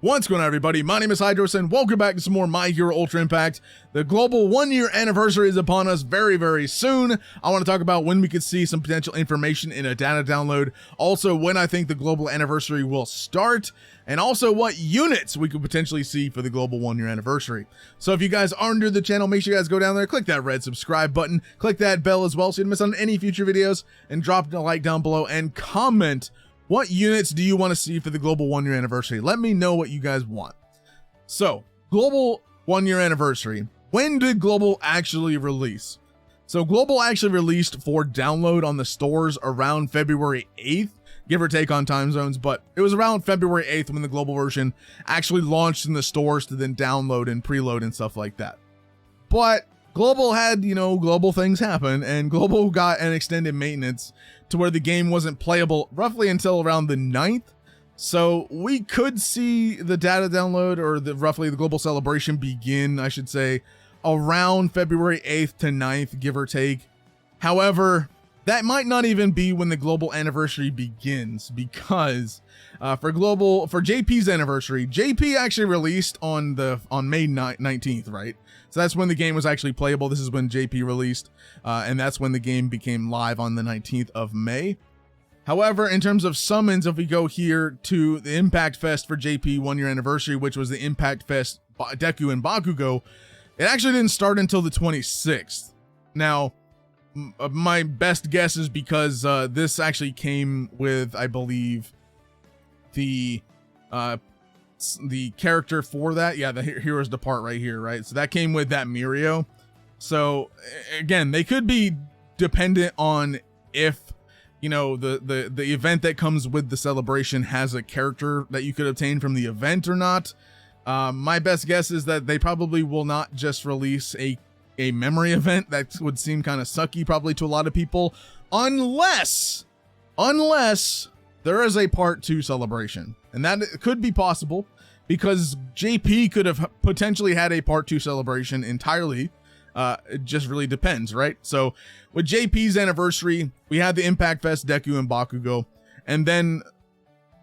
What's going on, everybody? My name is Hydros, and welcome back to some more My Hero Ultra Impact. The global 1-year anniversary is upon us very, very soon. I want to talk about when we could see some potential information in a data download, also when I think the global anniversary will start, and also what units we could potentially see for the global 1-year anniversary. So if you guys are new to the channel, make sure you guys go down there, click that red subscribe button, click that bell as well so you don't miss on any future videos, and drop a like down below and comment what units do you want to see for the global 1-year anniversary. Let me know what you guys want. So, global 1-year anniversary. When did global actually release? So global actually released for download on the stores around February 8th, give or take on time zones, but it was around February 8th when the global version actually launched in the stores to then download and preload and stuff like that. But global had, global things happen, and global got an extended maintenance to where the game wasn't playable roughly until around the 9th. So we could see the data download, or roughly the global celebration, begin, I should say, around February 8th to 9th, give or take. However, that might not even be when the global anniversary begins, because for JP's anniversary, JP actually released on May 19th, right? So that's when the game was actually playable. This is when JP released, and that's when the game became live on the 19th of May. However, in terms of summons, if we go here to the Impact Fest for JP 1-year anniversary, which was the Impact Fest Deku and Bakugo, it actually didn't start until the 26th. Now, my best guess is because this actually came with, I believe, the character for that. Yeah, the Heroes Depart right here, right? So that came with that Mirio. So again, they could be dependent on if, the event that comes with the celebration has a character that you could obtain from the event or not. My best guess is that they probably will not just release a memory event. That would seem kind of sucky probably to a lot of people, unless there is a part 2 celebration. And that could be possible because JP could have potentially had a part 2 celebration entirely. It just really depends, right? So with JP's anniversary, we had the Impact Fest Deku and Bakugo, and then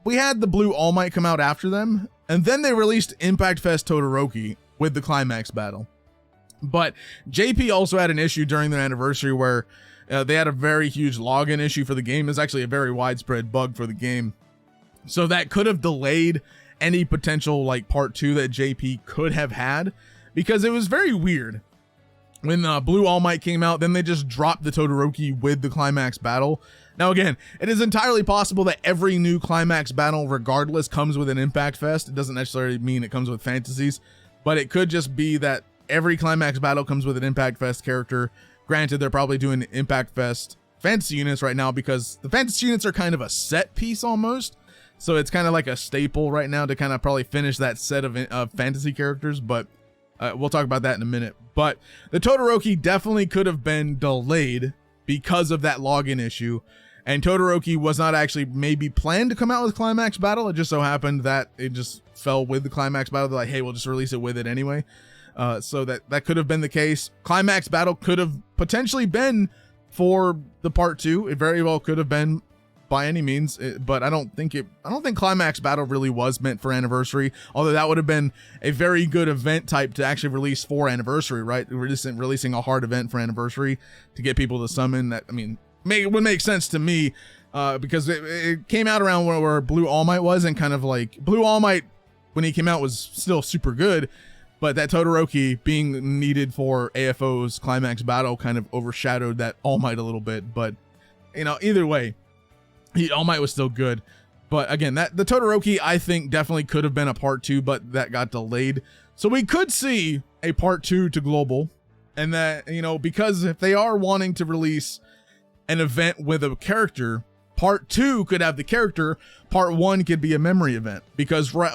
we had the Blue All Might come out after them, and then they released Impact Fest Todoroki with the climax battle. But JP also had an issue during their anniversary where they had a very huge login issue for the game. It's actually a very widespread bug for the game. So that could have delayed any potential part 2 that JP could have had, because it was very weird. When Blue All Might came out, then they just dropped the Todoroki with the climax battle. Now again, it is entirely possible that every new climax battle regardless comes with an Impact Fest. It doesn't necessarily mean it comes with fantasies, but it could just be that every climax battle comes with an Impact Fest character. Granted, they're probably doing Impact Fest fantasy units right now because the fantasy units are kind of a set piece almost. So it's kind of like a staple right now to kind of probably finish that set of fantasy characters, but we'll talk about that in a minute. But the Todoroki definitely could have been delayed because of that login issue. And Todoroki was not actually maybe planned to come out with Climax Battle. It just so happened that it just fell with the Climax Battle. They're like, hey, we'll just release it with it anyway. So that could have been the case. Climax Battle could have potentially been for the part 2. It very well could have been by any means, but I don't think Climax Battle really was meant for anniversary, although that would have been a very good event type to actually release for anniversary, right? Releasing a hard event for anniversary to get people to summon. That, I mean, it would make sense to me, because it came out around where Blue All Might was, and kind of like Blue All Might when he came out was still super good, but that Todoroki being needed for AFO's Climax Battle kind of overshadowed that All Might a little bit. But either way, All Might was still good. But again, the Todoroki I think definitely could have been a part 2, but that got delayed. So we could see a part 2 to global, and that, because if they are wanting to release an event with a character, part 2 could have the character, part 1 could be a memory event,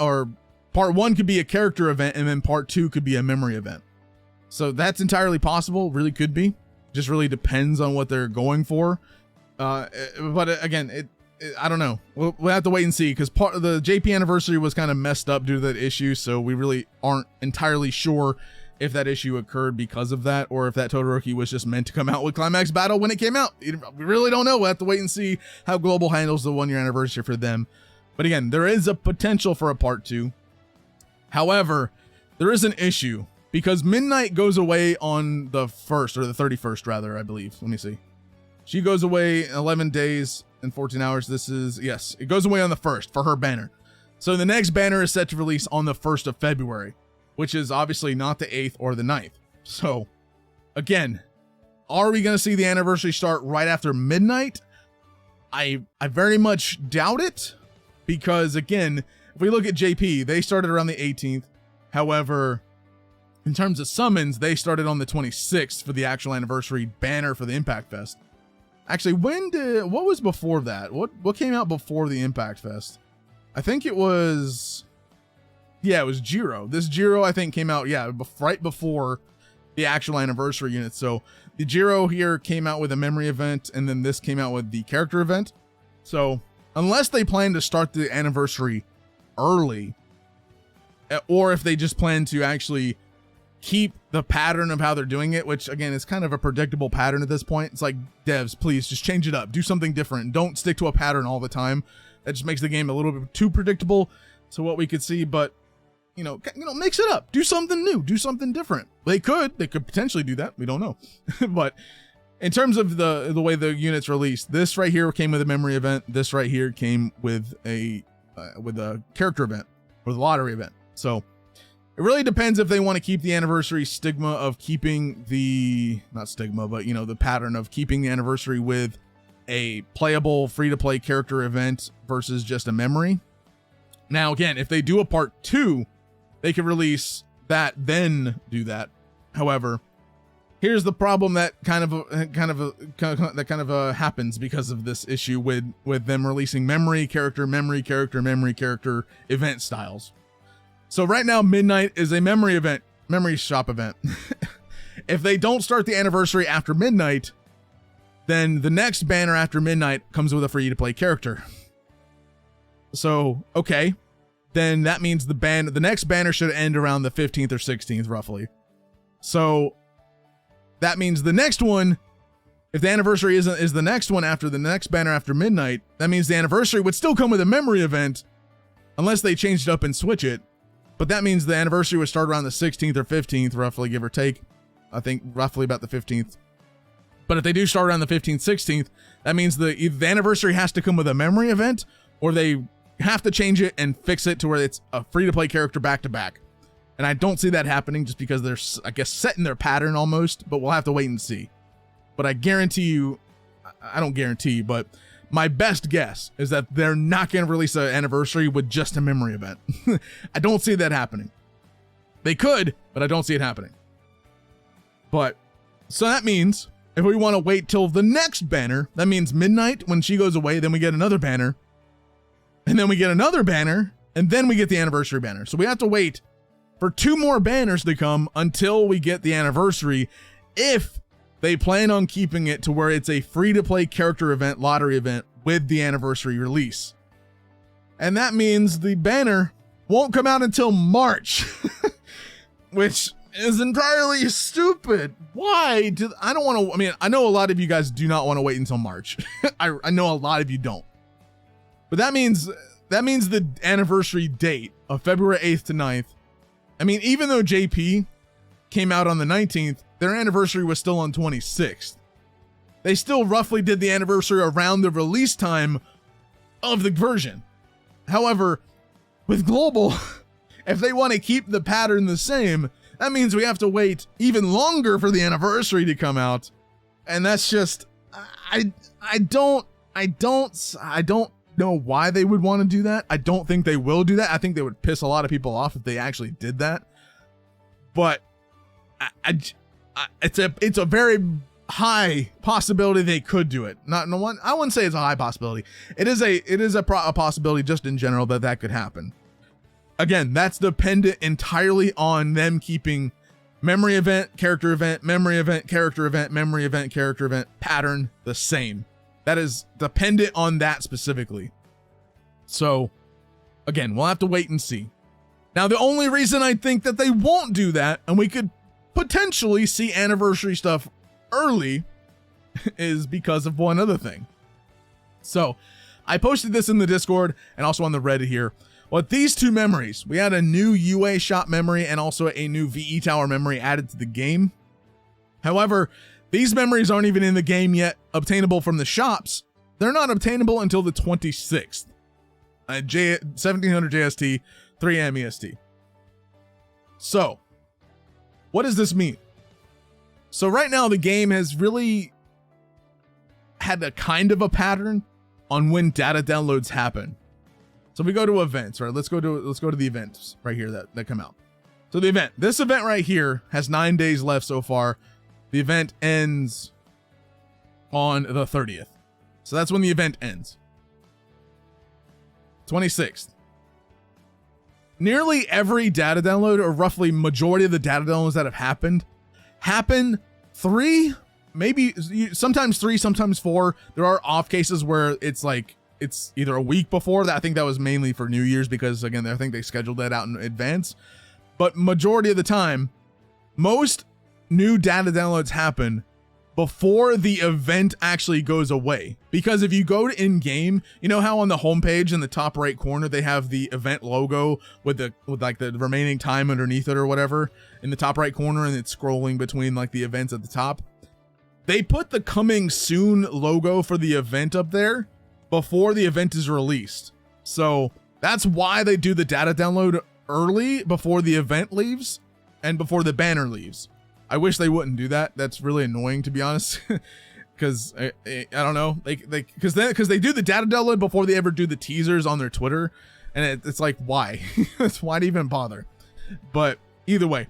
or part 1 could be a character event, and then part 2 could be a memory event. So that's entirely possible, really could be. Just really depends on what they're going for. But again, I don't know. We'll have to wait and see, because part of the JP anniversary was kind of messed up due to that issue. So we really aren't entirely sure if that issue occurred because of that, or if that Todoroki was just meant to come out with Climax Battle when it came out. We really don't know. We'll have to wait and see how Global handles the 1-year anniversary for them. But again, there is a potential for a part 2. However, there is an issue because Midnight goes away on the 1st, or the 31st rather, I believe. Let me see. She goes away 11 days and 14 hours. This is, yes, it goes away on the 1st for her banner. So the next banner is set to release on the 1st of February, which is obviously not the 8th or the 9th. So again, are we going to see the anniversary start right after midnight? I very much doubt it, because again, if we look at JP, they started around the 18th. However, in terms of summons, they started on the 26th for the actual anniversary banner for the Impact Fest. Actually, what was before that? What came out before the Impact Fest? I think it was, yeah, it was Jiro. This Jiro, I think, came out, yeah, right before the actual anniversary unit. So the Jiro here came out with a memory event, and then this came out with the character event. So unless they plan to start the anniversary early, or if they just plan to actually keep the pattern of how they're doing it, which again is kind of a predictable pattern at this point. It's like, devs, please just change it up, do something different, don't stick to a pattern all the time. That just makes the game a little bit too predictable to what we could see. But you know, mix it up, do something new, do something different. They could potentially do that, we don't know. But in terms of the way the unit's released, this right here came with a memory event, this right here came with a character event, or the lottery event. So it really depends if they want to keep the anniversary stigma of keeping the, not stigma, but you know, the pattern of keeping the anniversary with a playable free-to-play character event versus just a memory. Now again, if they do a part 2, they could release that, then do that. However, here's the problem that kind of happens because of this issue with them releasing memory character event styles. So right now, Midnight is a memory shop event. If they don't start the anniversary after midnight, then the next banner after midnight comes with a free to play character. So, okay, then that means the next banner should end around the 15th or 16th roughly. So that means the next one, if the anniversary is the next one after the next banner after midnight, that means the anniversary would still come with a memory event unless they changed it up and switch it. But that means the anniversary would start around the 16th or 15th, roughly, give or take. I think roughly about the 15th. But if they do start around the 15th, 16th, that means the anniversary has to come with a memory event, or they have to change it and fix it to where it's a free-to-play character back-to-back. And I don't see that happening just because they're, I guess, set in their pattern almost, but we'll have to wait and see. But I guarantee you, I don't guarantee, but my best guess is that they're not going to release an anniversary with just a memory event. I don't see that happening. They could, but I don't see it happening. But, so that means if we want to wait till the next banner, that means midnight when she goes away, then we get another banner, and then we get another banner, and then we get the anniversary banner. So we have to wait for 2 more banners to come until we get the anniversary, if they plan on keeping it to where it's a free-to-play character event, lottery event, with the anniversary release. And that means the banner won't come out until March, which is entirely stupid. Why? I don't want to, I mean, I know a lot of you guys do not want to wait until March. I know a lot of you don't. But that means the anniversary date of February 8th to 9th, I mean, even though JP came out on the 19th, their anniversary was still on 26th. They still roughly did the anniversary around the release time of the version. However, with Global, if they want to keep the pattern the same, that means we have to wait even longer for the anniversary to come out. And that's just, I don't know why they would want to do that. I don't think they will do that. I think they would piss a lot of people off if they actually did that. But it's a very high possibility they could do it. I wouldn't say it's a high possibility. It is a possibility just in general that could happen. Again, that's dependent entirely on them keeping memory event, character event, memory event, character event, memory event, character event pattern the same. That is dependent on that specifically. So again, we'll have to wait and see. Now, the only reason I think that they won't do that, and we could potentially see anniversary stuff early, is because of one other thing. So I posted this in the Discord and also on the Reddit here. With these two memories, we had a new UA shop memory and also a new VE tower memory added to the game. However, these memories aren't even in the game yet, obtainable from the shops. They're not obtainable until the 26th. 1700 JST, 3 AM EST. So, what does this mean? So right now the game has really had a kind of a pattern on when data downloads happen. So we go to events, right? Let's go to the events right here that come out. So the event, this event right here has 9 days left so far. The event ends on the 30th. So that's when the event ends. 26th. Nearly every data download, or roughly majority of the data downloads that have happen 3, maybe sometimes 3, sometimes 4. There are off cases where it's like it's either a week before that. I think that was mainly for New Year's because again, I think they scheduled that out in advance. But majority of the time, most new data downloads happen before the event actually goes away. Because if you go to in-game, you know how on the homepage in the top right corner they have the event logo with like the remaining time underneath it or whatever in the top right corner, and it's scrolling between like the events at the top. They put the coming soon logo for the event up there before the event is released. So that's why they do the data download early before the event leaves and before the banner leaves. I wish they wouldn't do that. That's really annoying, to be honest, because I don't know, because they do the data download before they ever do the teasers on their Twitter, and it's like, why? Why to even bother? But either way,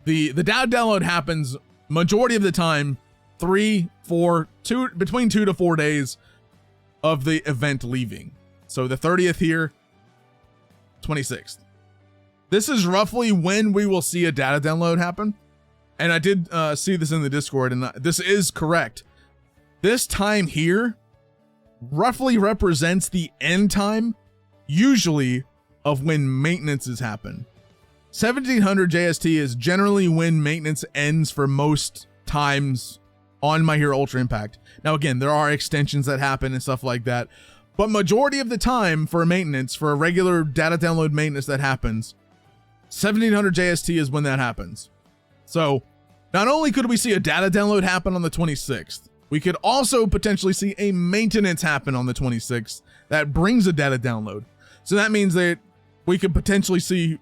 the data download happens majority of the time 3, 4, 2 between 2 to 4 days of the event leaving. So the 30th here, 26th. This is roughly when we will see a data download happen. And I did see this in the Discord, and this is correct. This time here roughly represents the end time, usually, of when maintenances happen. 1700 JST is generally when maintenance ends for most times on My Hero Ultra Impact. Now again, there are extensions that happen and stuff like that, but majority of the time for maintenance, for a regular data download maintenance that happens, 1700 JST is when that happens. So not only could we see a data download happen on the 26th, we could also potentially see a maintenance happen on the 26th that brings a data download. So that means that we could potentially see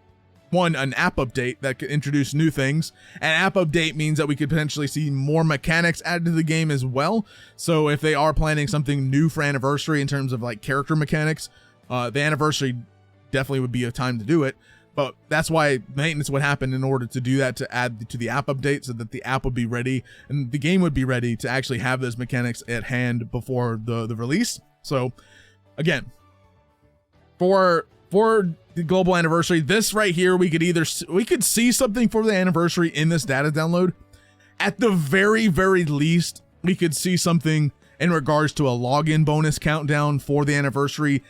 an app update that could introduce new things. An app update means that we could potentially see more mechanics added to the game as well. So if they are planning something new for Anniversary in terms of like character mechanics, the Anniversary definitely would be a time to do it. But that's why maintenance would happen in order to do that, to add to the app update so that the app would be ready and the game would be ready to actually have those mechanics at hand before the release. So again, for the global anniversary, this right here, we could see something for the anniversary in this data download. At the very, very least, we could see something in regards to a login bonus countdown for the anniversary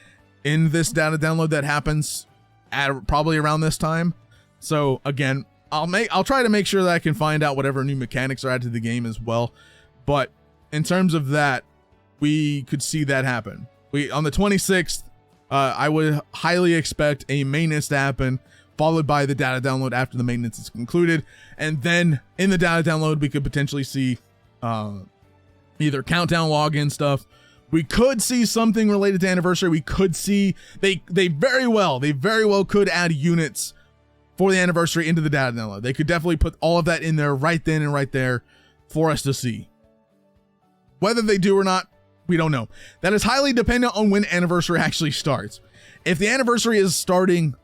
in this data download that happens at probably around this time. So again, I'll try to make sure that I can find out whatever new mechanics are added to the game as well. But in terms of that, we could see that happen. On the 26th, I would highly expect a maintenance to happen, followed by the data download after the maintenance is concluded. And then in the data download, we could potentially see either countdown login stuff. We could see something related to Anniversary. We could see they very well could add units for the Anniversary into the data download. They could definitely put all of that in there right then and right there for us to see. Whether they do or not, we don't know. That is highly dependent on when Anniversary actually starts. If the Anniversary is starting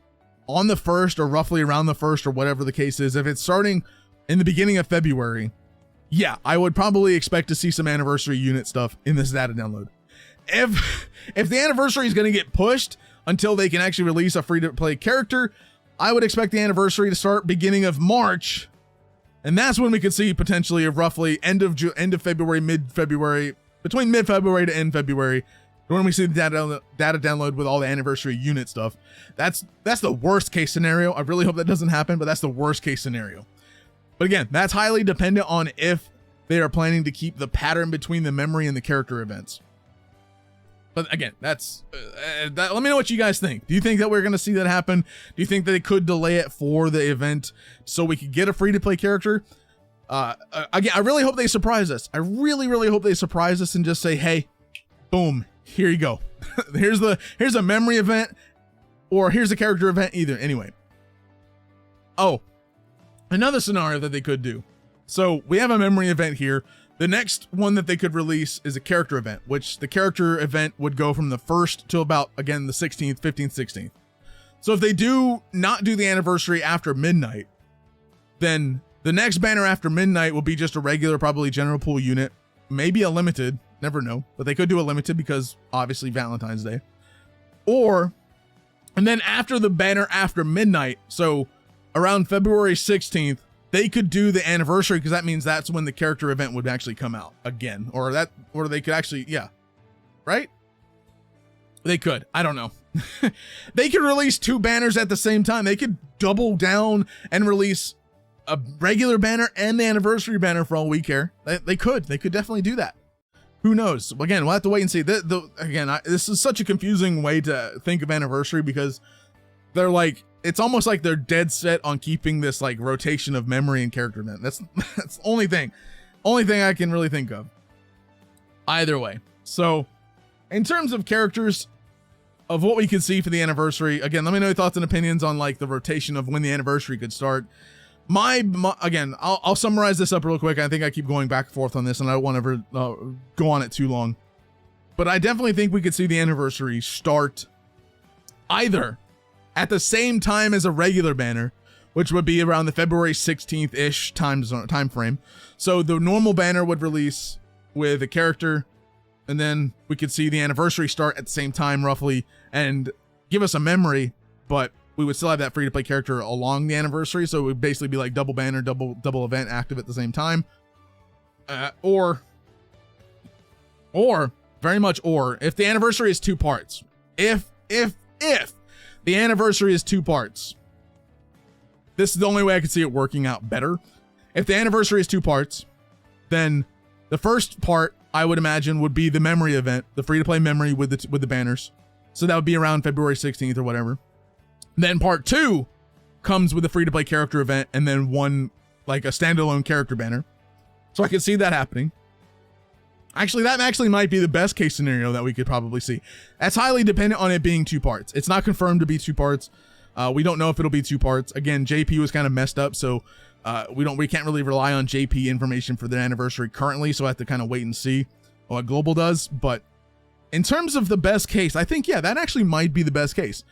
on the 1st or roughly around the 1st or whatever the case is, if it's starting in the beginning of February, yeah, I would probably expect to see some Anniversary unit stuff in this data download. If the Anniversary is going to get pushed until they can actually release a free-to-play character, I would expect the Anniversary to start beginning of March, and that's when we could see potentially a roughly end of February, mid-February, between mid-February to end February, when we see the data download with all the Anniversary unit stuff. That's the worst case scenario. I really hope that doesn't happen, but that's the worst case scenario. But again, that's highly dependent on if they are planning to keep the pattern between the memory and the character events. But again, that's that. Let me know what you guys think. Do you think that we're going to see that happen? Do you think that they could delay it for the event so we could get a free-to-play character? Again, I really hope they surprise us. I really hope they surprise us and just say, hey, boom, here you go. here's a memory event, or here's a character event either. Anyway. Oh, another scenario that they could do. So we have a memory event here. The next one that they could release is a character event, which the character event would go from the 1st to about, again, the 16th, 15th, 16th. So if they do not do the anniversary after midnight, then the next banner after midnight will be just a regular, probably general pool unit, maybe a limited, never know, but they could do a limited because obviously Valentine's Day. And then after the banner after midnight, so around February 16th, they could do the anniversary, because that means that's when the character event would actually come out again, or they could actually, yeah, right? They could, I don't know. They could release 2 banners at the same time. They could double down and release a regular banner and the anniversary banner for all we care. They could definitely do that. Who knows? Again, we'll have to wait and see. This is such a confusing way to think of anniversary, because they're like, it's almost like they're dead set on keeping this like rotation of memory and character event. That's the only thing I can really think of. Either way. So in terms of characters of what we could see for the anniversary, again, let me know your thoughts and opinions on like the rotation of when the anniversary could start. Again, I'll summarize this up real quick. I think I keep going back and forth on this, and I don't want to go on it too long. But I definitely think we could see the anniversary start either at the same time as a regular banner, which would be around the February 16th-ish time frame. So the normal banner would release with a character, and then we could see the anniversary start at the same time roughly and give us a memory, but we would still have that free-to-play character along the anniversary. So it would basically be like double banner, double event active at the same time. Or very much, or if the anniversary is 2 parts, if the anniversary is 2 parts, this is the only way I could see it working out better. If the anniversary is 2 parts, then the first part, I would imagine, would be the memory event, the free-to-play memory with the banners. So that would be around February 16th or whatever. Then part 2 comes with the free-to-play character event, and then one, like a standalone character banner. So I could see that happening. Actually, that might be the best case scenario that we could probably see. That's highly dependent on it being 2 parts. It's not confirmed to be 2 parts. We don't know if it'll be 2 parts. Again, JP was kind of messed up, so we can't really rely on JP information for their anniversary currently, so I have to kind of wait and see what Global does. But in terms of the best case, I think, yeah, that actually might be the best case.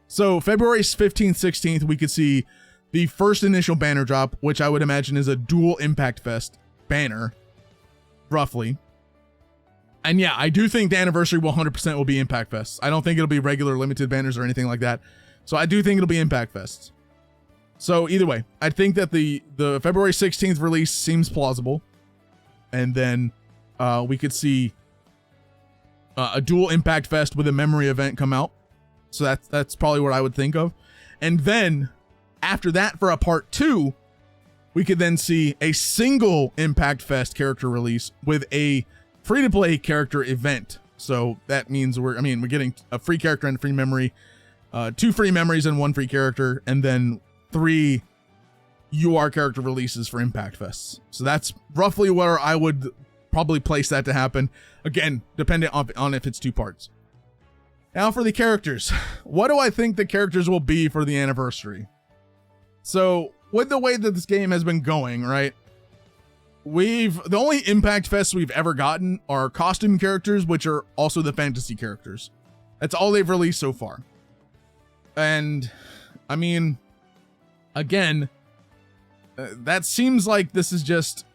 So February 15th, 16th, we could see the first initial banner drop, which I would imagine is a dual Impact Fest banner, roughly. And yeah, I do think the anniversary 100% will be Impact Fest. I don't think it'll be regular limited banners or anything like that. So I do think it'll be Impact Fest. So either way, I think that the February 16th release seems plausible. And then we could see a dual Impact Fest with a memory event come out. So that's probably what I would think of. And then after that, for a part 2, we could then see a single Impact Fest character release with a free-to-play character event. So that means we're getting a free character and a free memory, 2 free memories and 1 free character, and then 3 UR character releases for Impact Fests. So that's roughly where I would probably place that to happen. Again, dependent on if it's 2 parts. Now for the characters. What do I think the characters will be for the anniversary? So with the way that this game has been going, right? The only Impact Fests we've ever gotten are costume characters, which are also the fantasy characters. That's all they've released so far. And I mean, again, that seems like this is just,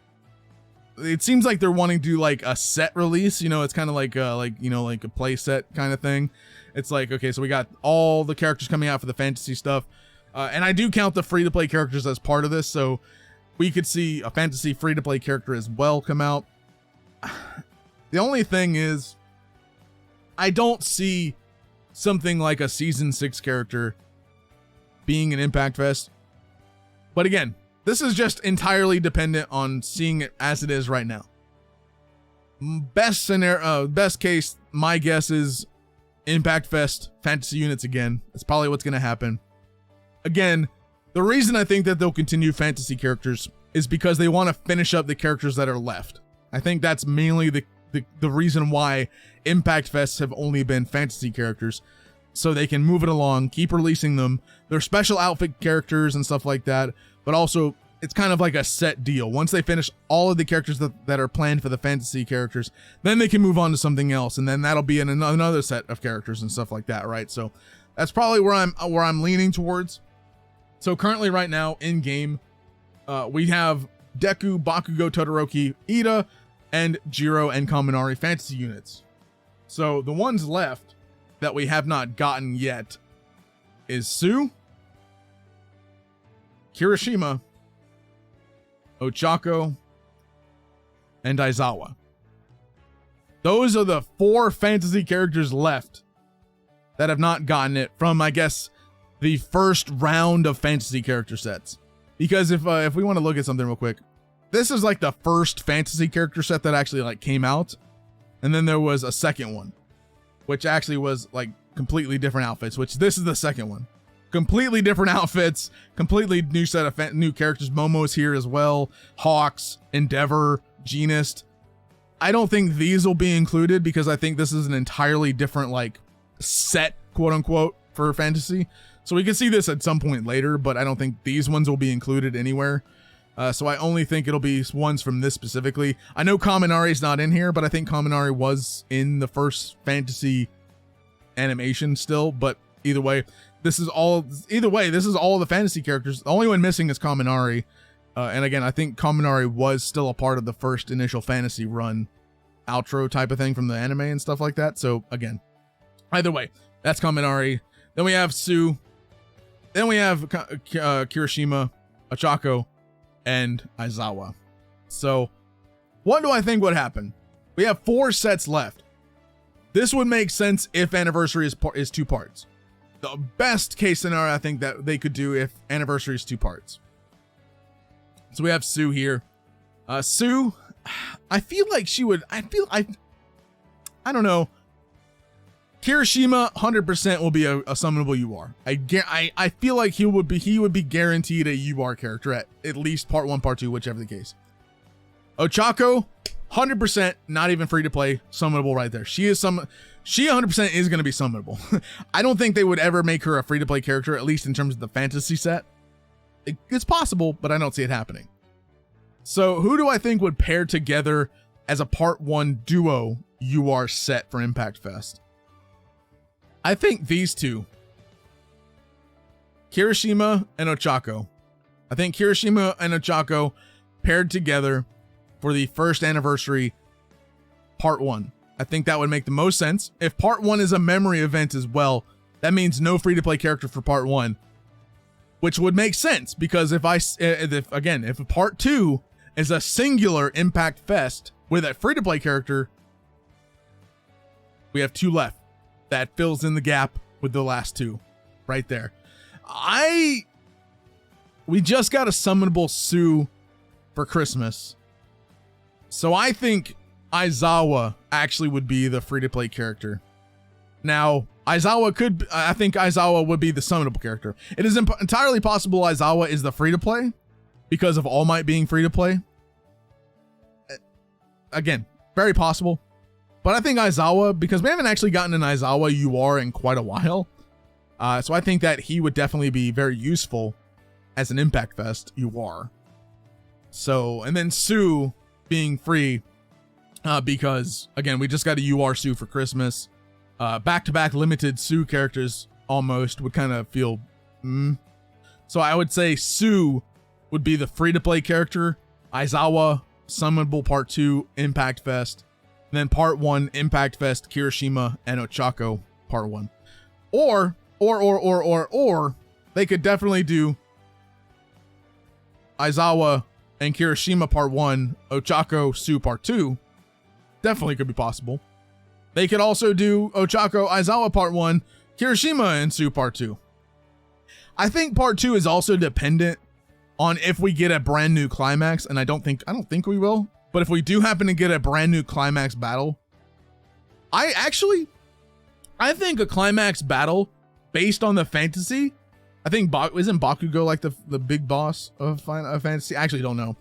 it seems like they're wanting to do like a set release, you know, it's kind of like a play set kind of thing. It's like, okay, so we got all the characters coming out for the fantasy stuff. And I do count the free-to-play characters as part of this, so we could see a fantasy free-to-play character as well come out. The only thing is, I don't see something like a Season 6 character being an Impact Fest. But again, this is just entirely dependent on seeing it as it is right now. Best scenario, best case, my guess is Impact Fest fantasy units again. That's probably what's going to happen. Again, the reason I think that they'll continue fantasy characters is because they want to finish up the characters that are left. I think that's mainly the reason why Impact Fests have only been fantasy characters, so they can move it along, keep releasing them. They're special outfit characters and stuff like that, but also it's kind of like a set deal. Once they finish all of the characters that are planned for the fantasy characters, then they can move on to something else, and then that'll be in another set of characters and stuff like that, right? So that's probably where I'm leaning towards. So currently right now in game, we have Deku, Bakugo, Todoroki, Ida, and Jiro and Kaminari fantasy units. So the ones left that we have not gotten yet is Tsu, Kirishima, Ochako, and Aizawa. Those are the 4 fantasy characters left that have not gotten it from, I guess, the first round of fantasy character sets. Because if we want to look at something real quick, this is like the first fantasy character set that actually like came out, and then there was a second one, which actually was like completely different outfits. Which this is the second one. Completely different outfits, completely new set of new characters. Momo's here as well. Hawks, Endeavor, Genist. I don't think these will be included because I think this is an entirely different like set, quote unquote, for fantasy. So we can see this at some point later, but I don't think these ones will be included anywhere. So I only think it'll be ones from this specifically. I know Kaminari's not in here, but I think Kaminari was in the first fantasy animation still. But either way, this is all of the fantasy characters. The only one missing is Kaminari. And again, I think Kaminari was still a part of the first initial fantasy run outro type of thing from the anime and stuff like that. So again, either way, that's Kaminari. Then we have Tsu. Then we have Kirishima, Ochako, and Aizawa. So what do I think would happen? We have 4 sets left. This would make sense if Anniversary is 2 parts. The best case scenario I think that they could do if Anniversary is 2 parts. So we have Tsu here. Tsu, I feel like she would, I don't know. Kirishima 100% will be a summonable UR. I feel like he would be guaranteed a UR character at least part 1, part 2, whichever the case. Ochako 100% not even free to play, summonable right there. She 100% is going to be summonable. I don't think they would ever make her a free to play character, at least in terms of the fantasy set. It's possible, but I don't see it happening. So who do I think would pair together as a part 1 duo UR set for Impact Fest? I think these 2, Kirishima and Ochako. I think Kirishima and Ochako paired together for the first Anniversary part 1. I think that would make the most sense. If part 1 is a memory event as well, that means no free to play character for part 1, which would make sense because if part 2 is a singular Impact Fest with a free to play character, we have 2 left. That fills in the gap with the last 2 right there. We just got a summonable Tsu for Christmas. So I think Aizawa actually would be the free to play character. Now, I think Aizawa would be the summonable character. It is entirely possible Aizawa is the free to play because of All Might being free to play. Again, very possible. But I think Aizawa, because we haven't actually gotten an Aizawa UR in quite a while. So I think that he would definitely be very useful as an Impact Fest UR. So, and then Tsu being free, because again, we just got a UR Tsu for Christmas. Back-to-back limited Tsu characters almost would kind of feel, So I would say Tsu would be the free-to-play character. Aizawa, summonable part 2, Impact Fest. And then part 1, Impact Fest, Kirishima, and Ochako, part 1. Or they could definitely do Aizawa and Kirishima part 1, Ochako, Tsu part 2. Definitely could be possible. They could also do Ochako, Aizawa part 1, Kirishima, and Tsu part 2. I think part 2 is also dependent on if we get a brand new climax, and I don't think we will. But if we do happen to get a brand new climax battle, I think a climax battle based on the fantasy, I think isn't Bakugo like the big boss of fantasy? I actually don't know.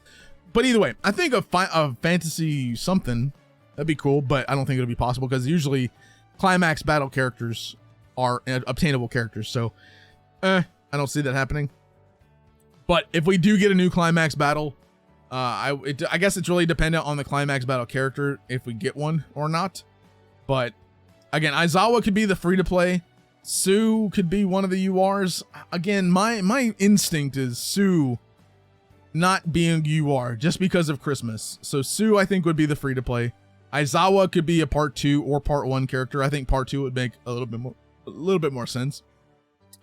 But either way, I think a fantasy something, that'd be cool, but I don't think it'll be possible because usually climax battle characters are obtainable characters. So I don't see that happening. But if we do get a new climax battle, I guess it's really dependent on the climax battle character if we get one or not. But again, Aizawa could be the free-to-play. Sue could be one of the URs. Again, my instinct is Sue not being UR just because of Christmas. So Sue, I think, would be the free-to-play. Aizawa could be a part 2 or part 1 character. I think part 2 would make a little bit more sense.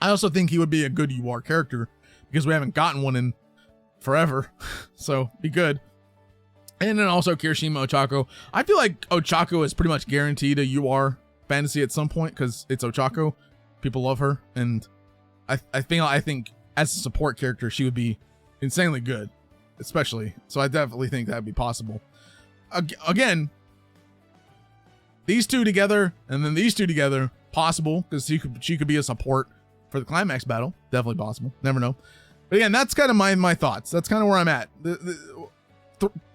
I also think he would be a good UR character because we haven't gotten one in forever. So be good. And then also Kirishima Ochako. I feel like Ochako is pretty much guaranteed a UR fantasy at some point because it's Ochako. People love her, and I think as a support character she would be insanely good, especially. So I definitely think that'd be possible. Again, these two together and then these two together, possible, because she could be a support for the climax battle. Definitely possible. Never know. But again, that's kind of my thoughts. That's kind of where I'm at.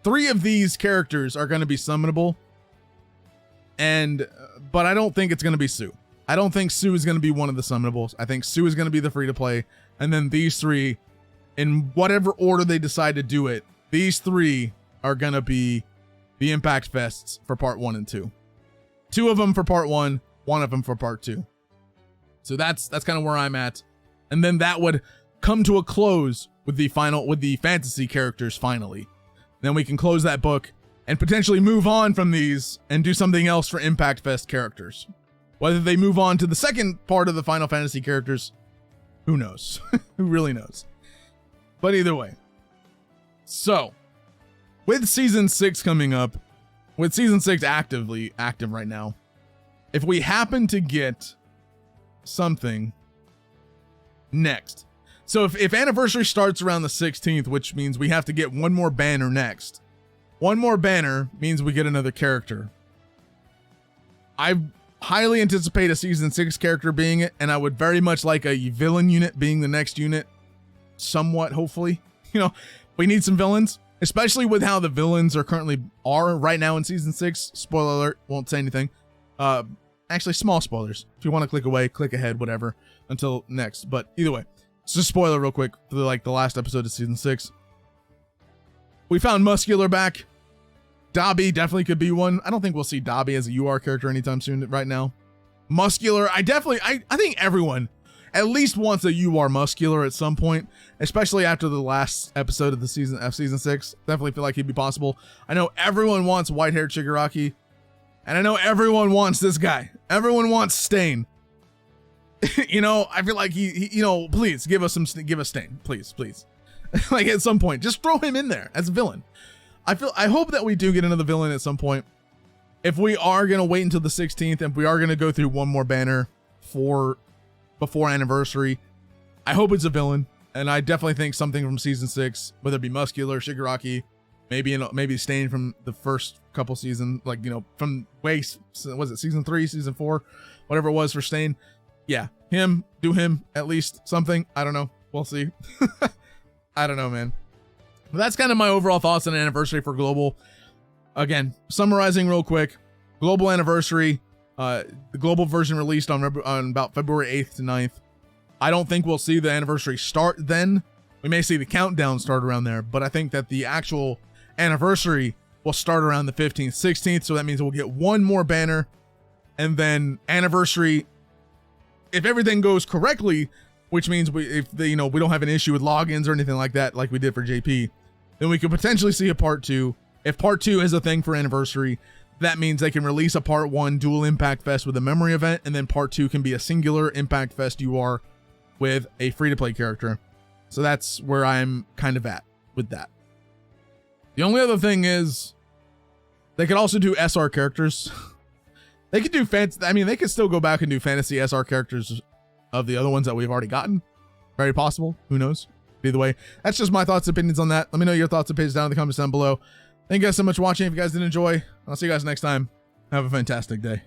Three of these characters are going to be summonable, but I don't think it's going to be Sue. I don't think Sue is going to be one of the summonables. I think Sue is going to be the free to play, and then these three, in whatever order they decide to do it, these three are going to be the Impact Fests for part 1 and 2. 2 of them for part 1, 1 of them for part 2. So that's kind of where I'm at, and then that would come to a close with the fantasy characters finally. Then we can close that book and potentially move on from these and do something else for Impact Fest characters. Whether they move on to the second part of the Final Fantasy characters, who knows? Who really knows? But either way. So, with Season 6 coming up, with Season 6 active right now, if we happen to get something next. So if Anniversary starts around the 16th, which means we have to get one more banner next. One more banner means we get another character. I highly anticipate a Season 6 character being it, and I would very much like a villain unit being the next unit. Somewhat, hopefully. You know, we need some villains, especially with how the villains are right now in Season 6. Spoiler alert, won't say anything. Actually, small spoilers. If you want to click away, click ahead, whatever, until next. But either way, it's just a spoiler real quick for the last episode of Season 6. We found Muscular back. Dabi definitely could be one. I don't think we'll see Dabi as a UR character anytime soon right now. Muscular, I think everyone at least wants a UR Muscular at some point, especially after the last episode of the season 6. Definitely feel like he'd be possible. I know everyone wants white-haired Shigaraki, and I know everyone wants this guy. Everyone wants Stain. You know, I feel like he please give us Stain, please. Like at some point, just throw him in there as a villain. I hope that we do get another villain at some point. If we are going to wait until the 16th, and we are going to go through one more banner before Anniversary, I hope it's a villain. And I definitely think something from Season 6, whether it be Muscular, Shigaraki, maybe Stain from the first couple seasons, from was it Season 3, Season 4, whatever it was for Stain. Yeah, do him, at least something. I don't know. We'll see. I don't know, man. But that's kind of my overall thoughts on Anniversary for Global. Again, summarizing real quick. Global Anniversary, the global version released on about February 8th to 9th. I don't think we'll see the Anniversary start then. We may see the countdown start around there, but I think that the actual Anniversary will start around the 15th, 16th, so that means we'll get one more banner, and then Anniversary, if everything goes correctly, which means we don't have an issue with logins or anything like that, like we did for JP, then we could potentially see a part 2. If part 2 is a thing for Anniversary, that means they can release a part 1 dual Impact Fest with a memory event, and then part 2 can be a singular Impact Fest UR with a free-to-play character. So that's where I'm kind of at with that. The only other thing is they could also do SR characters. They could do they could still go back and do fantasy SR characters of the other ones that we've already gotten. Very possible. Who knows? Either way, that's just my thoughts and opinions on that. Let me know your thoughts and opinions down in the comments down below. Thank you guys so much for watching. If you guys did enjoy, I'll see you guys next time. Have a fantastic day.